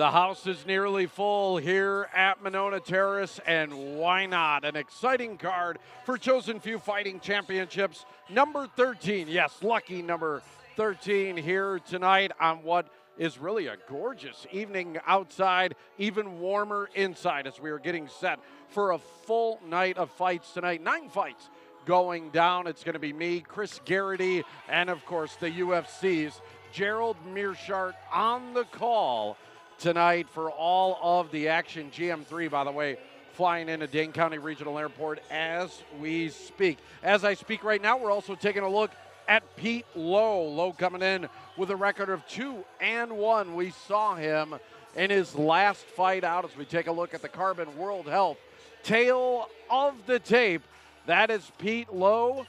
The house is nearly full here at Monona Terrace, and why not? An exciting card for Chosen Few Fighting Championships, number 13. Yes, lucky number 13 here tonight on what is really a gorgeous evening outside, even warmer inside as we are getting set for a full night of fights tonight. 9 fights going down. It's going to be me, Chris Garrity, and of course the UFC's Gerald Mearshart on the call tonight for all of the action. GM3, by the way, flying into Dane County Regional Airport as we speak. As I speak right now, we're also taking a look at Pete Lowe. Lowe coming in with a record of 2-1. We saw him in his last fight out as we take a look at the Carbon World Health tail of the tape. That is Pete Lowe.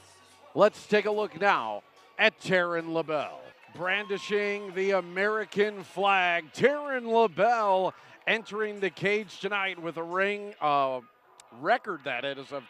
Let's take a look now at Terrian Labelle. Brandishing the American flag, Terrian Labelle entering the cage tonight with a record that is of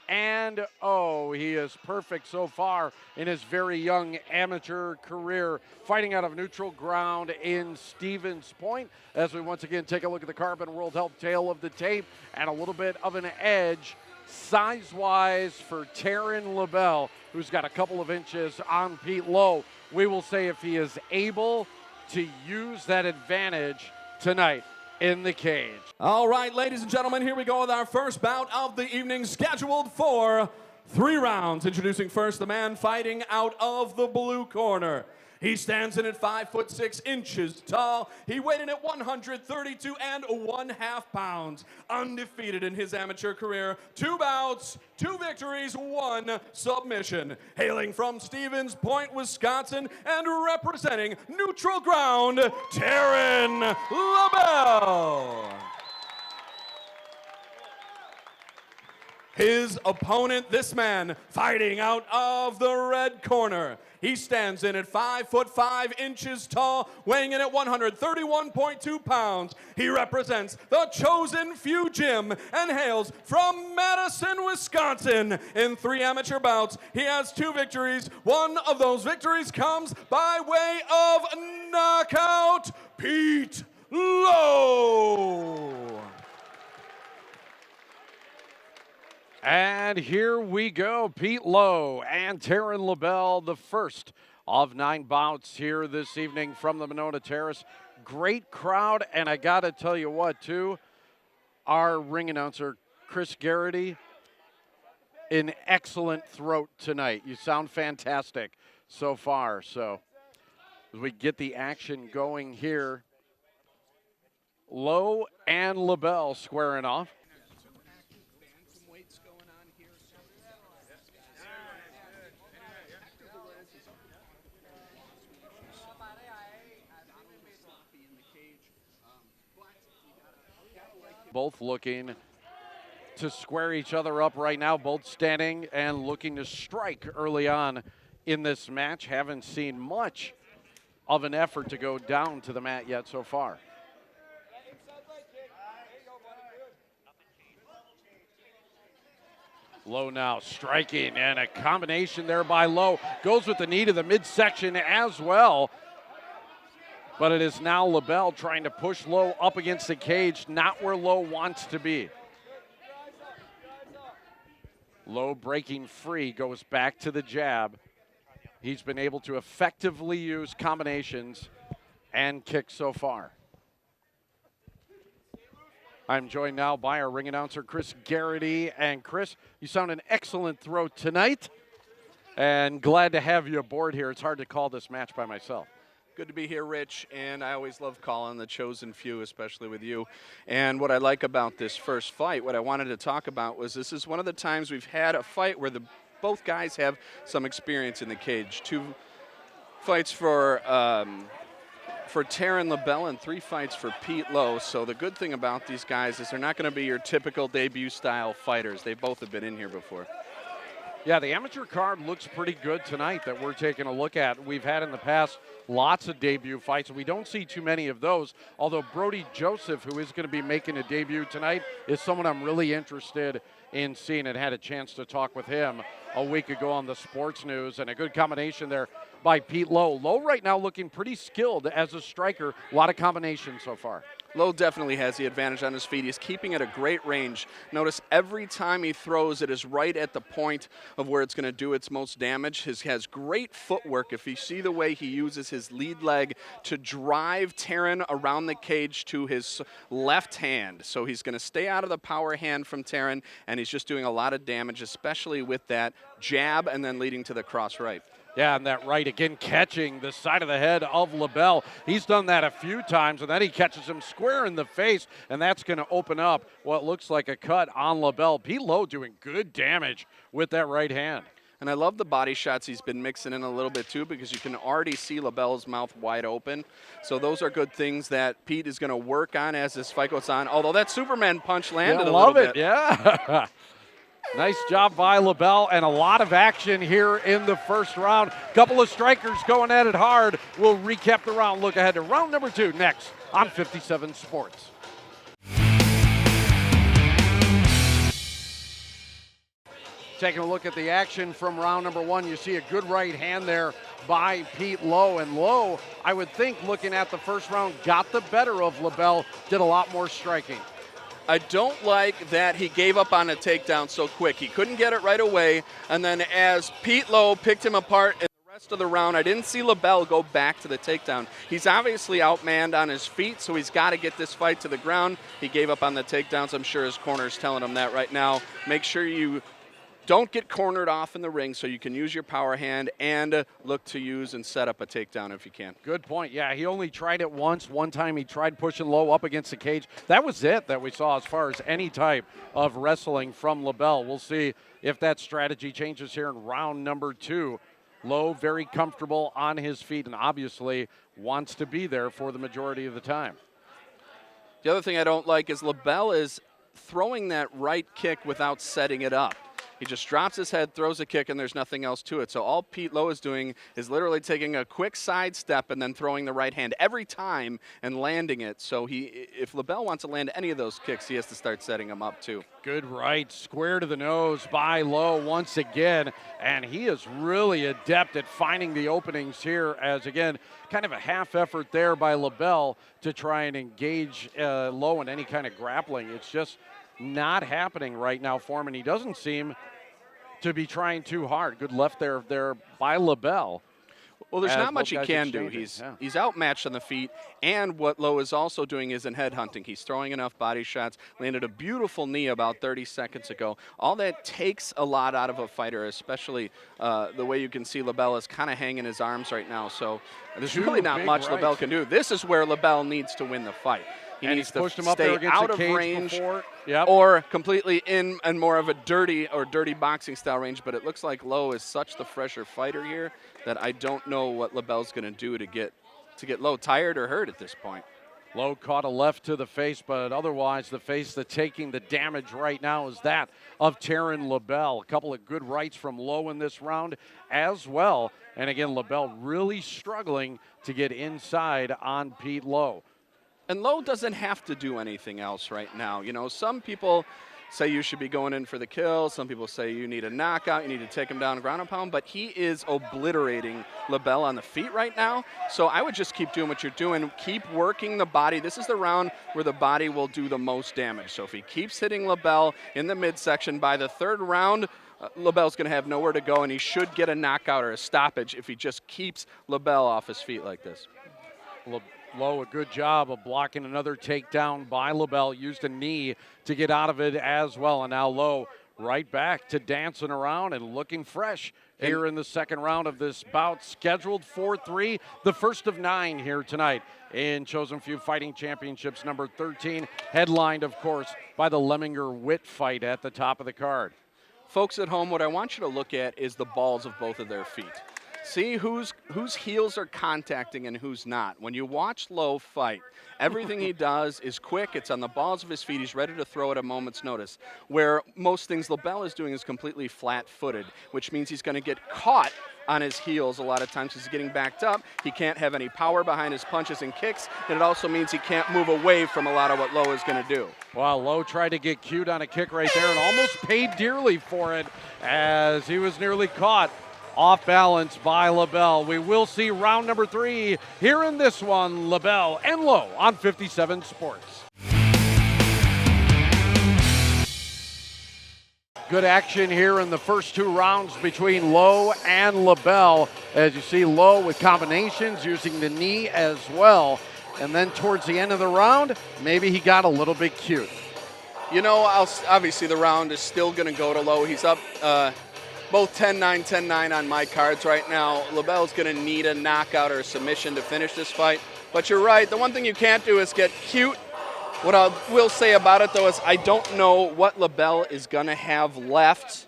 2-0. He is perfect so far in his very young amateur career, fighting out of neutral ground in Stevens Point. As we once again take a look at the Carbon World Health tail of the tape, and a little bit of an edge size-wise for Terrian Labelle, who's got a couple of inches on Pete Lowe. We will say if he is able to use that advantage tonight in the cage. All right, ladies and gentlemen, here we go with our first bout of the evening, scheduled for 3 rounds. Introducing first the man fighting out of the blue corner. He stands in at 5'6" tall. He weighed in at 132.5 pounds. Undefeated in his amateur career. 2 bouts, 2 victories, 1 submission. Hailing from Stevens Point, Wisconsin, and representing neutral ground, Terrian Labelle. His opponent, this man, fighting out of the red corner. He stands in at 5'5" tall, weighing in at 131.2 pounds. He represents the Chosen Few Gym and hails from Madison, Wisconsin. In 3 amateur bouts, he has 2 victories. 1 of those victories comes by way of knockout, Pete Lowe. And here we go, Pete Lowe and Terrian Labelle, the first of 9 bouts here this evening from the Monona Terrace. Great crowd, and I got to tell you what, too, our ring announcer, Chris Garrity, an excellent throat tonight. You sound fantastic so far. So as we get the action going here, Lowe and Labelle squaring off. Both looking to square each other up right now, both standing and looking to strike early on in this match. Haven't seen much of an effort to go down to the mat yet so far. Lowe now striking, and a combination there by Lowe. Goes with the knee to the midsection as well. But it is now Labelle trying to push Lowe up against the cage, not where Lowe wants to be. Lowe breaking free, goes back to the jab. He's been able to effectively use combinations and kicks so far. I'm joined now by our ring announcer, Chris Garrity. And Chris, you sound an excellent throat tonight, and glad to have you aboard here. It's hard to call this match by myself. Good to be here, Rich, and I always love calling the Chosen Few, especially with you. And what I like about this first fight, what I wanted to talk about was this is one of the times we've had a fight where both guys have some experience in the cage. 2 fights for Terrian Labelle and 3 fights for Pete Lowe. So the good thing about these guys is they're not going to be your typical debut-style fighters. They both have been in here before. Yeah, the amateur card looks pretty good tonight that we're taking a look at. We've had in the past lots of debut fights. We don't see too many of those, although Brody Joseph, who is going to be making a debut tonight, is someone I'm really interested in seeing, and had a chance to talk with him a week ago on the Sports News, and a good combination there by Pete Lowe. Lowe right now looking pretty skilled as a striker. A lot of combinations so far. Lowe definitely has the advantage on his feet. He's keeping it a great range. Notice every time he throws, it is right at the point of where it's going to do its most damage. He has great footwork. If you see the way he uses his lead leg to drive Terrian around the cage to his left hand. So he's going to stay out of the power hand from Terrian, and he's just doing a lot of damage, especially with that jab and then leading to the cross right. Yeah, and that right again catching the side of the head of Labelle. He's done that a few times, and then he catches him square in the face, and that's going to open up what looks like a cut on Labelle. Pete Lowe doing good damage with that right hand. And I love the body shots he's been mixing in a little bit too, because you can already see Labelle's mouth wide open. So those are good things that Pete is going to work on as this fight goes on. Although that Superman punch landed a little bit. Yeah. Nice job by Labelle, and a lot of action here in the first round. Couple of strikers going at it hard. We'll recap the round. Look ahead to round number 2 next on 57 Sports. Taking a look at the action from round number 1, you see a good right hand there by Pete Lowe. And Lowe, I would think, looking at the first round, got the better of Labelle, did a lot more striking. I don't like that he gave up on a takedown so quick. He couldn't get it right away, and then as Pete Lowe picked him apart in the rest of the round, I didn't see Labelle go back to the takedown. He's obviously outmanned on his feet, so he's got to get this fight to the ground. He gave up on the takedowns. I'm sure his corner's telling him that right now. Make sure you don't get cornered off in the ring so you can use your power hand and look to use and set up a takedown if you can. Good point. Yeah, he only tried it once. One time he tried pushing Lowe up against the cage. That was it that we saw as far as any type of wrestling from Labelle. We'll see if that strategy changes here in round number 2. Lowe very comfortable on his feet and obviously wants to be there for the majority of the time. The other thing I don't like is Labelle is throwing that right kick without setting it up. He just drops his head, throws a kick, and there's nothing else to it. So all Pete Lowe is doing is literally taking a quick side step and then throwing the right hand every time and landing it. So if Labelle wants to land any of those kicks, he has to start setting them up too. Good right, square to the nose by Lowe once again. And he is really adept at finding the openings here as, again, kind of a half effort there by Labelle to try and engage Lowe in any kind of grappling. It's just not happening right now for him, and he doesn't seem to be trying too hard. Good left there by Labelle. Well, there's not much he can do. He's outmatched on the feet, and what Lowe is also doing is in head hunting. He's throwing enough body shots, landed a beautiful knee about 30 seconds ago. All that takes a lot out of a fighter, especially the way you can see Labelle is kind of hanging his arms right now. So there's really not much Labelle can do. This is where Labelle needs to win the fight. He needs to stay out of range or completely in and more of a dirty boxing style range. But it looks like Lowe is such the fresher fighter here that I don't know what Labelle's going to do to get Lowe tired or hurt at this point. Lowe caught a left to the face, but otherwise the face that's taking the damage right now is that of Terrian Labelle. A couple of good rights from Lowe in this round as well. And again, Labelle really struggling to get inside on Pete Lowe. And Lowe doesn't have to do anything else right now. You know, some people say you should be going in for the kill. Some people say you need a knockout. You need to take him down ground and pound. But he is obliterating Labelle on the feet right now. So I would just keep doing what you're doing. Keep working the body. This is the round where the body will do the most damage. So if he keeps hitting Labelle in the midsection, by the third round, Labelle's going to have nowhere to go, and he should get a knockout or a stoppage if he just keeps Labelle off his feet like this. Lowe, a good job of blocking another takedown by Labelle. Used a knee to get out of it as well. And now Lowe right back to dancing around and looking fresh here in the second round of this bout. Scheduled for 3, the first of 9 here tonight in Chosen Few Fighting Championships number 13. Headlined, of course, by the Lemminger-Witt fight at the top of the card. Folks at home, what I want you to look at is the balls of both of their feet. See whose heels are contacting and who's not. When you watch Lowe fight, everything he does is quick. It's on the balls of his feet. He's ready to throw at a moment's notice. Where most things Labelle is doing is completely flat-footed, which means he's going to get caught on his heels a lot of times. He's getting backed up. He can't have any power behind his punches and kicks, and it also means he can't move away from a lot of what Lowe is going to do. Wow, Lowe tried to get cute on a kick right there and almost paid dearly for it as he was nearly caught Off balance by Labelle. We will see round number 3 here in this one. Labelle and Lowe on 57 Sports. Good action here in the first 2 rounds between Lowe and Labelle. As you see, Lowe with combinations using the knee as well. And then towards the end of the round, maybe he got a little bit cute. You know, obviously the round is still going to go to Lowe. He's up both 10-9, 10-9 on my cards right now. Labelle's going to need a knockout or a submission to finish this fight. But you're right. The one thing you can't do is get cute. What I will say about it, though, is I don't know what Labelle is going to have left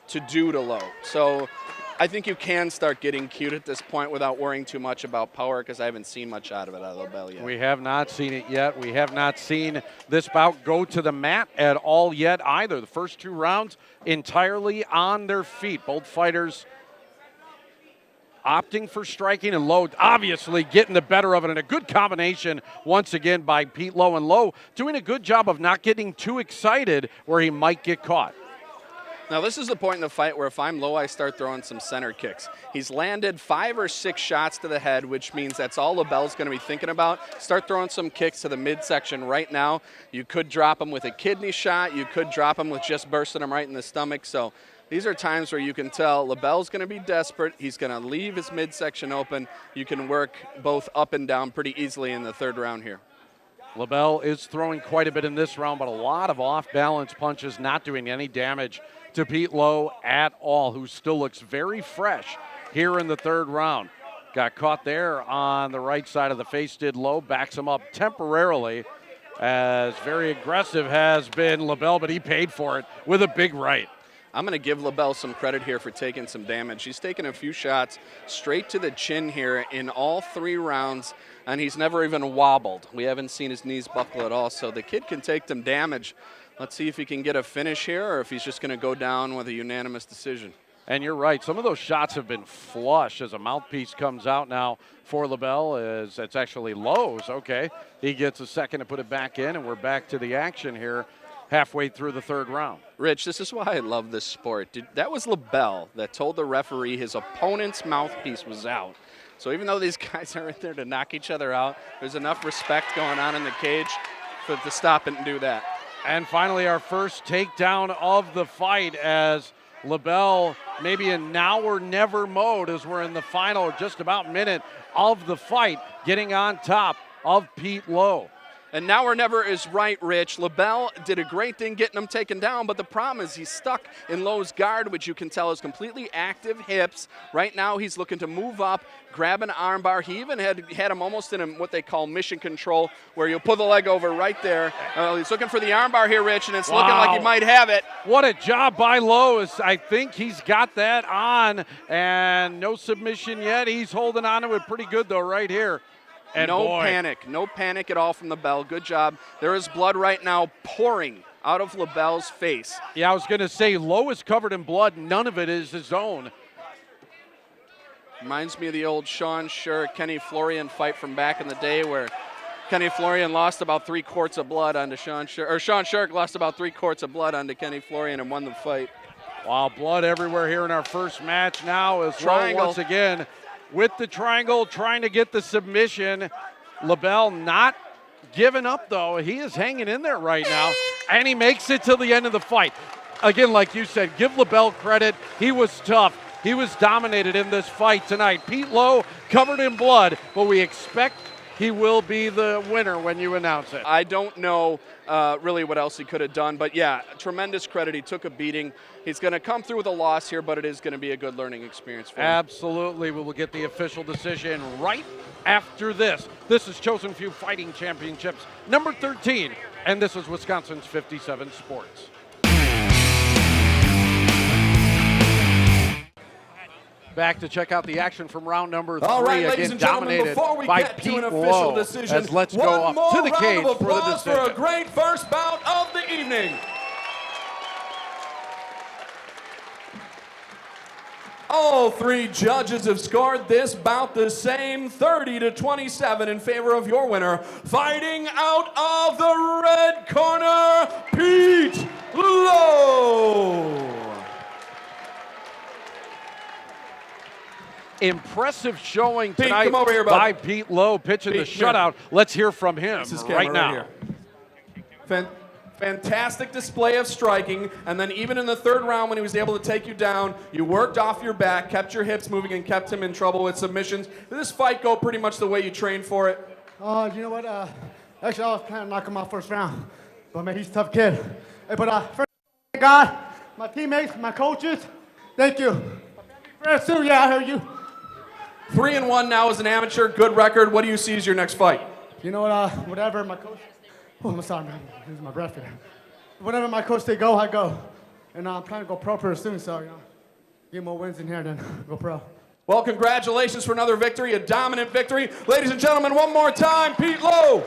to do to Lowe. So I think you can start getting cute at this point without worrying too much about power, because I haven't seen much out of it out of Labelle yet. We have not seen it yet. We have not seen this bout go to the mat at all yet either. The first 2 rounds entirely on their feet. Both fighters opting for striking, and Lowe obviously getting the better of it, and a good combination once again by Pete Lowe, and Lowe doing a good job of not getting too excited where he might get caught. Now, this is the point in the fight where if I'm Lowe, I start throwing some center kicks. He's landed 5 or 6 shots to the head, which means that's all Labelle's going to be thinking about. Start throwing some kicks to the midsection right now. You could drop him with a kidney shot. You could drop him with just bursting him right in the stomach. So these are times where you can tell Labelle's going to be desperate. He's going to leave his midsection open. You can work both up and down pretty easily in the 3rd round here. Labelle is throwing quite a bit in this round, but a lot of off-balance punches, not doing any damage to Pete Lowe at all, who still looks very fresh here in the 3rd round. Got caught there on the right side of the face, did Lowe, backs him up temporarily, as very aggressive has been Labelle, but he paid for it with a big right. I'm going to give Labelle some credit here for taking some damage. He's taken a few shots straight to the chin here in all 3 rounds, and he's never even wobbled. We haven't seen his knees buckle at all, so the kid can take some damage. Let's see if he can get a finish here or if he's just going to go down with a unanimous decision. And you're right. Some of those shots have been flush as a mouthpiece comes out now for Labelle. It's actually Lowe's. Okay. He gets a second to put it back in, and we're back to the action here halfway through the 3rd round. Rich, this is why I love this sport. That was Labelle that told the referee his opponent's mouthpiece was out. So even though these guys aren't there to knock each other out, there's enough respect going on in the cage to stop it and do that. And finally, our first takedown of the fight, as Labelle maybe in now or never mode as we're in the final just about minute of the fight, getting on top of Pete Lowe. And now or never is right, Rich. Labelle did a great thing getting him taken down, but the problem is he's stuck in Lowe's guard, which you can tell is completely active hips. Right now he's looking to move up, grab an armbar. He even had him almost in what they call mission control, where you pull the leg over right there. He's looking for the armbar here, Rich, and it's looking like he might have it. What a job by Lowe. I think he's got that on, and no submission yet. He's holding on to it pretty good, though, right here. And no panic at all from Labelle. Good job. There is blood right now pouring out of Labelle's face. Yeah, I was going to say, Lowe is covered in blood. None of it is his own. Reminds me of the old Sean Sherk, Kenny Florian fight from back in the day, where Kenny Florian lost about 3 quarts of blood onto Sean Sherk, or Sean Sherk lost about 3 quarts of blood onto Kenny Florian and won the fight. Wow, blood everywhere here in our first match now as Lowe once again with the triangle, trying to get the submission. Labelle not giving up, though. He is hanging in there right now, and he makes it till the end of the fight. Again, like you said, give Labelle credit. He was tough. He was dominated in this fight tonight. Pete Lowe covered in blood, but we expect he will be the winner when you announce it. I don't know really what else he could have done, but yeah, tremendous credit. He took a beating. He's going to come through with a loss here, but it is going to be a good learning experience for him. Absolutely. We will get the official decision right after this. This is Chosen Few Fighting Championships number 13, and this is Wisconsin's 57 Sports. Back to check out the action from round number 3. All right, ladies again, and gentlemen, dominated before we by get Pete to an official Lowe, decision, as let's go up to the cage for the decision. For a great first bout of the evening. All 3 judges have scored this bout the same, 30-27 in favor of your winner. Fighting out of the red corner, Pete Lowe. Impressive showing Pete, tonight come over here, bud. by Pete Lowe pitching the Pete, here. shutout. Let's hear from him This is right camera now. here. Fantastic display of striking, and then even in the third round when he was able to take you down, you worked off your back, kept your hips moving, and kept him in trouble with submissions. Did this fight go pretty much the way you trained for it? You know what? Actually, I was planning to knock him out first round, but man, he's a tough kid. Hey, but first, thank God, my teammates, my coaches, thank you. My family, too, yeah, I heard you. 3-1 now as an amateur, good record. What do you see as your next fight? You know what? Whatever my coach. Oh, I'm sorry, man. I'm losing my breath here. Whatever my coach say go, I go. And I'm trying to go pro pretty soon, so, you know, get more wins in here, then go pro. Well, congratulations for another victory, a dominant victory. Ladies and gentlemen, one more time, Pete Lowe.